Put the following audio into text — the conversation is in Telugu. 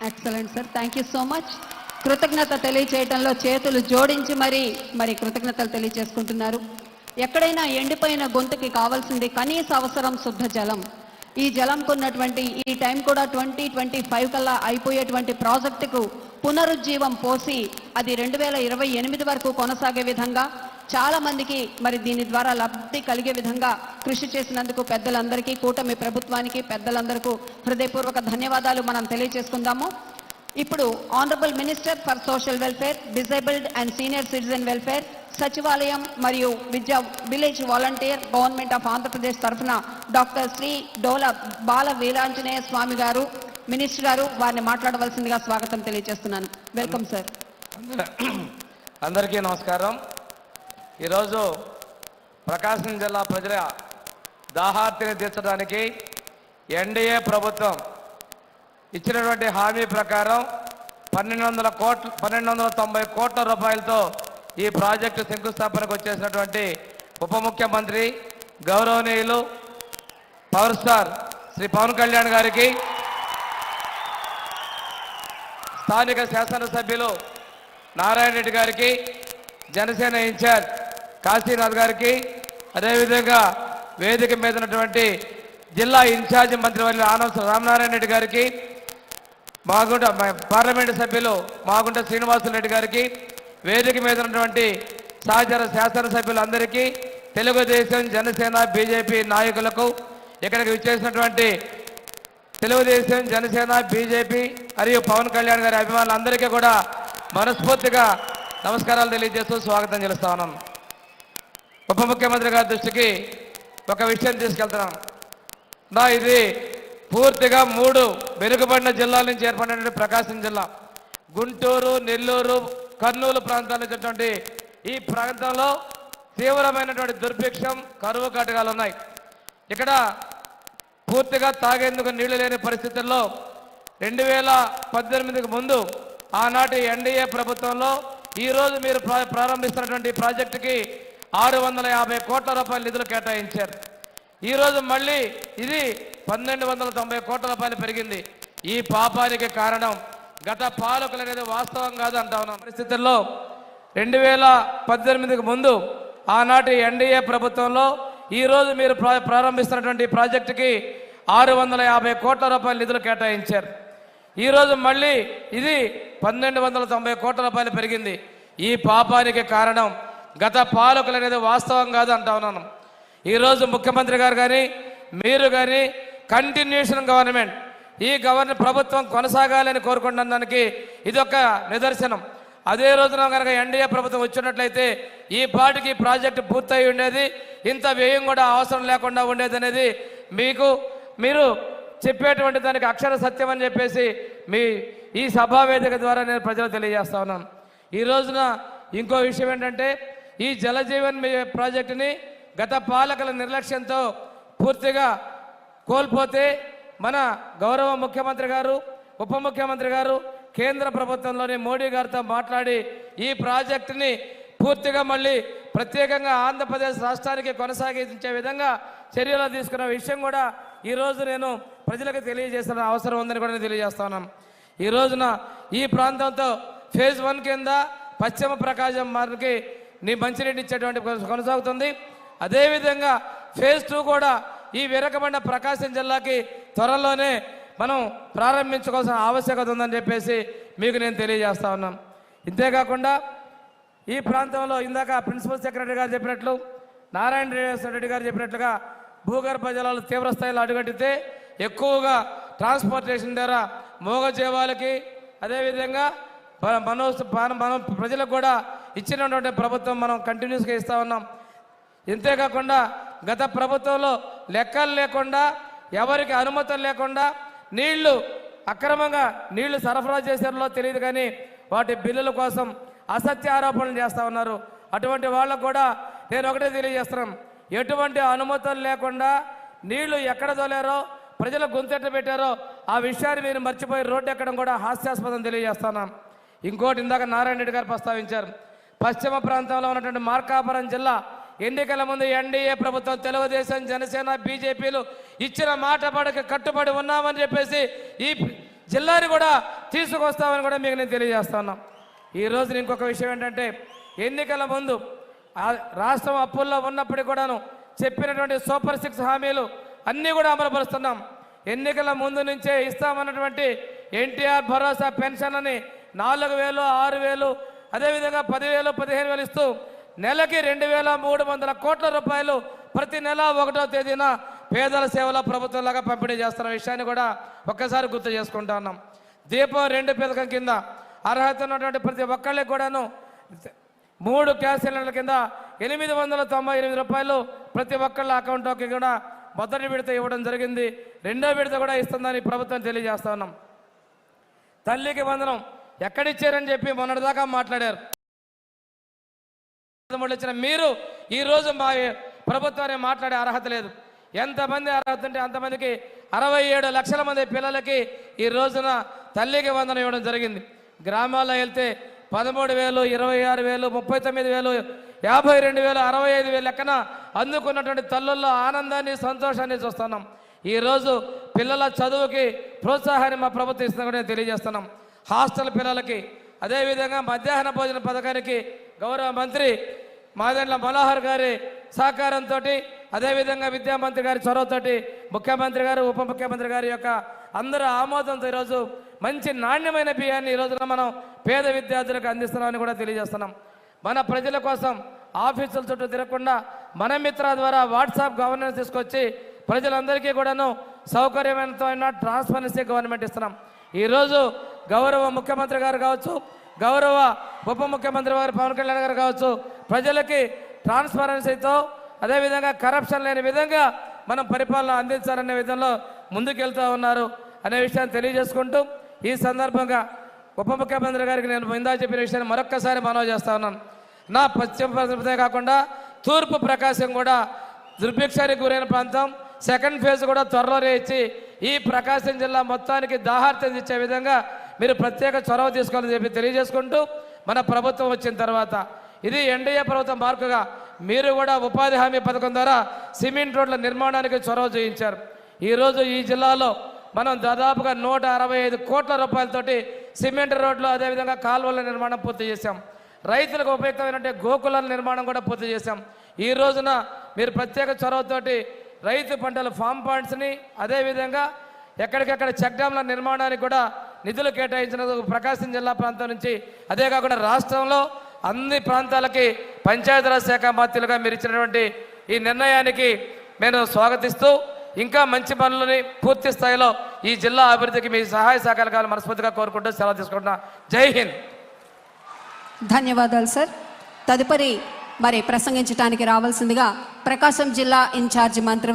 Excellent sir, thank you so much. కృతజ్ఞత తెలియచేయటంలో చేతులు జోడించి మరి కృతజ్ఞతలు తెలియచేసుకుంటున్నారు. ఎక్కడైనా ఎండిపోయిన గొంతుకి కావాల్సింది కనీస అవసరం శుద్ధ జలం. ఈ జలంకు ఉన్నటువంటి ఈ టైం కూడా 2025 కల్లా అయిపోయేటువంటి ప్రాజెక్టుకు పునరుజ్జీవం పోసి అది 2028 వరకు కొనసాగే విధంగా చాలా మందికి మరి దీని ద్వారా లబ్ధి కలిగే విధంగా కృషి చేసినందుకు పెద్దలందరికీ, కూటమి ప్రభుత్వానికి పెద్దలందరికీ హృదయపూర్వక ధన్యవాదాలు మనం తెలియజేసుకుందాము. ఇప్పుడు honourable minister for social welfare, disabled and senior citizen welfare, సచివాలయం మరియు village volunteer government of Andhra Pradesh తరఫున డాక్టర్ శ్రీ డోల బాల వీరాంజనేయ స్వామి గారు మినిస్టర్ గారు వారిని మాట్లాడవలసిందిగా స్వాగతం తెలియజేస్తున్నాను. Welcome sir. అందరికీ నమస్కారం. ఈరోజు ప్రకాశం జిల్లా ప్రజల దాహార్తిని తీర్చడానికి ఎన్డీఏ ప్రభుత్వం ఇచ్చినటువంటి హామీ ప్రకారం 1290 కోట్ల రూపాయలతో ఈ ప్రాజెక్టు శంకుస్థాపనకు వచ్చేసినటువంటి ఉప ముఖ్యమంత్రి గౌరవనీయులు పవర్ స్టార్ శ్రీ పవన్ కళ్యాణ్ గారికి, స్థానిక శాసనసభ్యులు నారాయణ రెడ్డి గారికి, జనసేన ఇన్ఛార్జ్ కాశీనాథ్ గారికి, అదేవిధంగా వేదిక మీద ఉన్నటువంటి జిల్లా ఇన్ఛార్జ్ మంత్రివర్యులు ఆనం రామనారాయణ రెడ్డి గారికి, మాగుంట పార్లమెంటు సభ్యులు మాగుంట శ్రీనివాసులు గారికి, వేదిక మీద ఉన్నటువంటి సహచర శాసనసభ్యులందరికీ, తెలుగుదేశం జనసేన బీజేపీ నాయకులకు, ఇక్కడికి విచ్చేసినటువంటి తెలుగుదేశం జనసేన బీజేపీ మరియు పవన్ కళ్యాణ్ గారి అభిమానులందరికీ కూడా మనస్ఫూర్తిగా నమస్కారాలు తెలియజేస్తూ స్వాగతం చేస్తా ఉన్నాం. ఉప ముఖ్యమంత్రి గారి దృష్టికి ఒక విషయం తీసుకెళ్తున్నాం. ఇది పూర్తిగా 3 వెనుకబడిన జిల్లాల నుంచి ఏర్పడినటువంటి ప్రకాశం జిల్లా, గుంటూరు, నెల్లూరు, కర్నూలు ప్రాంతాల నుంచి ఈ ప్రాంతంలో తీవ్రమైనటువంటి దుర్భిక్షం, కరువు కాటకాలు ఉన్నాయి. ఇక్కడ పూర్తిగా తాగేందుకు నీళ్లు లేని పరిస్థితుల్లో 2018కు ముందు ఆనాటి ఎన్డీఏ ప్రభుత్వంలో ఈరోజు మీరు ప్రారంభిస్తున్నటువంటి ప్రాజెక్టుకి 650 కోట్ల రూపాయల నిధులు కేటాయించారు. ఈరోజు మళ్ళీ ఇది 1290 కోట్ల రూపాయలు పెరిగింది. ఈ పాపానికి కారణం గత పాలకులు అనేది వాస్తవం కాదు అంటా ఉన్నాం. పరిస్థితుల్లో 2018కు ముందు ఆనాటి ఎన్డీఏ ప్రభుత్వంలో ఈరోజు మీరు ప్రారంభిస్తున్నటువంటి ప్రాజెక్టుకి 650 కోట్ల రూపాయల నిధులు కేటాయించారు. ఈరోజు మళ్ళీ ఇది 1290 కోట్ల రూపాయలు పెరిగింది. ఈ పాపానికి కారణం గత పాలకులు అనేది వాస్తవం కాదు అంటా ఉన్నాను. ఈరోజు ముఖ్యమంత్రి గారు కానీ మీరు కానీ కంటిన్యూషన్ గవర్నమెంట్, ఈ ప్రభుత్వం కొనసాగాలని కోరుకుంటున్న దానికి ఇదొక నిదర్శనం. అదే రోజున కనుక ఎన్డీఏ ప్రభుత్వం వచ్చినట్లయితే ఈ పాటికి ప్రాజెక్టు పూర్తయి ఉండేది, ఇంత వ్యయం కూడా అవసరం లేకుండా ఉండేది అనేది మీరు చెప్పేటువంటి దానికి అక్షర సత్యం అని చెప్పేసి ఈ సభావేదిక ద్వారా నేను ప్రజలకు తెలియజేస్తా ఉన్నాను. ఈ రోజున ఇంకో విషయం ఏంటంటే, ఈ జలజీవన్ ప్రాజెక్టుని గత పాలకుల నిర్లక్ష్యంతో పూర్తిగా కోల్పోతే మన గౌరవ ముఖ్యమంత్రి గారు, ఉప ముఖ్యమంత్రి గారు కేంద్ర ప్రభుత్వంలోని మోడీ గారితో మాట్లాడి ఈ ప్రాజెక్టుని పూర్తిగా మళ్ళీ ప్రత్యేకంగా ఆంధ్రప్రదేశ్ రాష్ట్రానికి కొనసాగించే విధంగా చర్యలు తీసుకున్న విషయం కూడా ఈరోజు నేను ప్రజలకు తెలియజేసిన అవసరం ఉందని కూడా నేను తెలియజేస్తున్నాను. ఈ రోజున ఈ ప్రాంతంతో ఫేజ్ 1 కింద పశ్చిమ ప్రకాశం మార్గకి మంచినీటి ఇచ్చేటువంటి కొనసాగుతుంది. అదేవిధంగా ఫేజ్ 2 కూడా ఈ వెనుకబడిన ప్రకాశం జిల్లాకి త్వరలోనే మనం ప్రారంభించుకోవాల్సిన ఆవశ్యకత ఉందని చెప్పేసి మీకు నేను తెలియజేస్తా ఉన్నాను. ఇంతేకాకుండా ఈ ప్రాంతంలో ఇందాక ప్రిన్సిపల్ సెక్రటరీ గారు చెప్పినట్లు, నారాయణ రెడ్డి గారు చెప్పినట్లుగా భూగర్భ జలాలు తీవ్ర స్థాయిలో అడుగట్టితే ఎక్కువగా ట్రాన్స్పోర్టేషన్ ద్వారా మూగజీవాలకి, అదేవిధంగా మనం ప్రజలకు కూడా ఇచ్చినటువంటి ప్రభుత్వం మనం కంటిన్యూస్గా ఇస్తూ ఉన్నాం. ఇంతేకాకుండా గత ప్రభుత్వంలో లెక్కలు లేకుండా, ఎవరికి అనుమతులు లేకుండా అక్రమంగా నీళ్లు సరఫరా చేశారో తెలియదు, కానీ వాటి బిల్లుల కోసం అసత్య ఆరోపణలు చేస్తూ ఉన్నారు. అటువంటి వాళ్ళకు కూడా నేను ఒకటే తెలియజేస్తున్నాం, ఎటువంటి అనుమతులు లేకుండా నీళ్లు ఎక్కడ తోలారో, ప్రజల గొంతెట్ట పెట్టారో ఆ విషయాన్ని మీరు మర్చిపోయి రోడ్డు ఎక్కడం కూడా హాస్యాస్పదం తెలియజేస్తున్నాం. ఇంకోటి ఇందాక నారాయణ రెడ్డి గారు ప్రస్తావించారు, పశ్చిమ ప్రాంతంలో ఉన్నటువంటి మార్కాపురం జిల్లా ఎన్నికల ముందు ఎన్డీఏ ప్రభుత్వం, తెలుగుదేశం జనసేన బీజేపీలు ఇచ్చిన మాట పడక కట్టుబడి ఉన్నామని చెప్పేసి ఈ జిల్లాని కూడా తీసుకొస్తామని కూడా మీకు నేను తెలియజేస్తా ఉన్నాం. ఈరోజు ఇంకొక విషయం ఏంటంటే ఎన్నికల ముందు రాష్ట్రం అప్పుల్లో ఉన్నప్పటికీ కూడాను చెప్పినటువంటి సూపర్ 6 హామీలు అన్నీ కూడా అమలుపరుస్తున్నాం. ఎన్నికల ముందు నుంచే ఇస్తామన్నటువంటి ఎన్టీఆర్ భరోసా పెన్షన్ అని 4,000, 6,000, అదేవిధంగా 10,000, 15,000 ఇస్తూ నెలకి 2,300 కోట్ల రూపాయలు ప్రతి నెల 1వ తేదీన పేదల సేవల ప్రభుత్వంలాగా పంపిణీ చేస్తున్న విషయాన్ని కూడా ఒక్కసారి గుర్తు చేసుకుంటా ఉన్నాం. దీపం 2 పథకం కింద అర్హత ఉన్నటువంటి ప్రతి ఒక్కళ్ళకి కూడాను 3 గ్యాస్ సిలిండర్ల కింద 898 రూపాయలు ప్రతి ఒక్కళ్ళ అకౌంట్లోకి కూడా మొదటి విడత ఇవ్వడం జరిగింది. 2వ విడత కూడా ఇస్తుందని ప్రభుత్వం తెలియజేస్తా ఉన్నాం. తల్లికి వందనం ఎక్కడిచ్చారని చెప్పి మొన్నటిదాకా మాట్లాడారు. ఇచ్చిన మీరు ఈరోజు మా ప్రభుత్వాన్ని మాట్లాడే అర్హత లేదు. ఎంతమంది అర్హత ఉంటే అంతమందికి 67 లక్షల మంది పిల్లలకి ఈ రోజున తల్లికి వందనం ఇవ్వడం జరిగింది. గ్రామాల్లో వెళ్తే 13,000, 26,000, 39,000, 52,000, 65,000 లెక్కన అందుకున్నటువంటి తల్లుల్లో ఆనందాన్ని సంతోషాన్ని చూస్తున్నాం. ఈరోజు పిల్లల చదువుకి ప్రోత్సాహాన్ని మా ప్రభుత్వం ఇస్తుందని కూడా తెలియజేస్తున్నాం. హాస్టల్ పిల్లలకి అదేవిధంగా మధ్యాహ్న భోజన పథకానికి గౌరవ మంత్రి మాదెండ్ల మనోహర్ గారి సహకారంతో అదేవిధంగా విద్యామంత్రి గారి చొరవతోటి ముఖ్యమంత్రి గారు ఉప ముఖ్యమంత్రి గారి యొక్క అందరూ ఆమోదంతో ఈరోజు మంచి నాణ్యమైన బియ్యాన్ని ఈ రోజున మనం పేద విద్యార్థులకు అందిస్తున్నామని కూడా తెలియజేస్తున్నాం. మన ప్రజల కోసం ఆఫీసుల చుట్టూ తిరగకుండా మన మిత్ర ద్వారా వాట్సాప్ గవర్నెన్స్ తీసుకొచ్చి ప్రజలందరికీ కూడాను సౌకర్యమైన ట్రాన్స్పరెన్సీ గవర్నమెంట్ ఇస్తున్నాం. ఈరోజు గౌరవ ముఖ్యమంత్రి గారు కావచ్చు, గౌరవ ఉప ముఖ్యమంత్రి గారు పవన్ కళ్యాణ్ గారు కావచ్చు, ప్రజలకి ట్రాన్స్పరెన్సీతో అదేవిధంగా కరప్షన్ లేని విధంగా మనం పరిపాలన అందించాలనే విధంలో ముందుకెళ్తూ ఉన్నారు అనే విషయాన్ని తెలియజేసుకుంటూ ఈ సందర్భంగా ఉప ముఖ్యమంత్రి గారికి నేను ఇందా చెప్పిన విషయాన్ని మరొక్కసారి మనవి చేస్తా ఉన్నాను. నా పశ్చిమ ప్రదేశే కాకుండా తూర్పు ప్రకాశం కూడా దుర్భిక్షానికి గురైన ప్రాంతం. సెకండ్ ఫేజ్ కూడా త్వరలోనే ఇచ్చి ఈ ప్రకాశం జిల్లా మొత్తానికి దాహార్తం ఇచ్చే విధంగా మీరు ప్రత్యేక చొరవ తీసుకోవాలని చెప్పి తెలియజేసుకుంటూ మన ప్రభుత్వం వచ్చిన తర్వాత ఇది ఎన్డీఏ ప్రభుత్వం మార్కుగా మీరు కూడా ఉపాధి హామీ పథకం ద్వారా సిమెంట్ రోడ్ల నిర్మాణానికి చొరవ చేయించారు. ఈరోజు ఈ జిల్లాలో మనం దాదాపుగా 165 కోట్ల రూపాయలతోటి సిమెంట్ రోడ్లు అదేవిధంగా కాలువల నిర్మాణం పూర్తి చేశాం. రైతులకు ఉపయుక్తమైన గోకులాల నిర్మాణం కూడా పూర్తి చేశాం. ఈ రోజున మీరు ప్రత్యేక చొరవతోటి రైతు పంటల ఫామ్ పాయింట్స్ని అదేవిధంగా ఎక్కడికెక్కడ చెక్ డ్యామ్ల నిర్మాణానికి కూడా నిధులు కేటాయించిన ప్రకాశం జిల్లా ప్రాంతం నుంచి అదే కాకుండా రాష్ట్రంలో అన్ని ప్రాంతాలకి పంచాయతీరాజ్ శాఖ మంత్రులుగా మీరు ఇచ్చినటువంటి ఈ నిర్ణయానికి నేను స్వాగతిస్తూ ఇంకా మంచి పనులని పూర్తి స్థాయిలో ఈ జిల్లా అభివృద్ధికి మీ సహాయ సహకారాలు మనస్ఫూర్తిగా కోరుకుంటూ సెలవు తీసుకుంటున్నా. జై హింద్. ధన్యవాదాలు సార్. తదుపరి మరి ప్రసంగించడానికి రావాల్సిందిగా ప్రకాశం జిల్లా ఇన్ఛార్జి మంత్రి